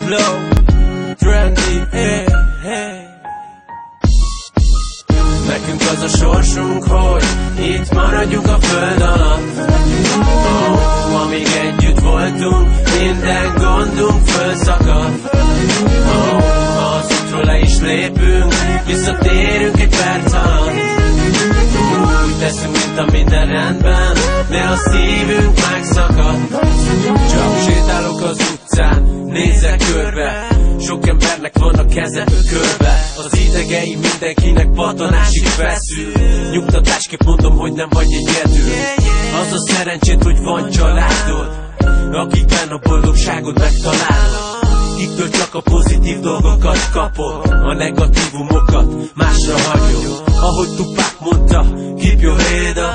Flow, trendy, hey, hey. Nekünk az a sorsunk, hogy itt maradjunk a föld alatt. Oh, amíg együtt voltunk, minden gondunk fölszakad. Oh, ha az útról le is lépünk, visszatérünk egy perc alatt. Úgy teszünk, mint a minden rendben, de a szívünk megszakad. Csak sétálok az utcán, nézek körbe, sok embernek van a keze körbe. Az idegei mindenkinek patanásig feszül. Nyugtatásképp mondom, hogy nem vagy egyedül. Az a szerencsét, hogy van családod, akikben a boldogságot megtalálod. Kiktől csak a pozitív dolgokat kapod, a negatívumokat másra hagyod. Ahogy Tupac mondta, keep your head up.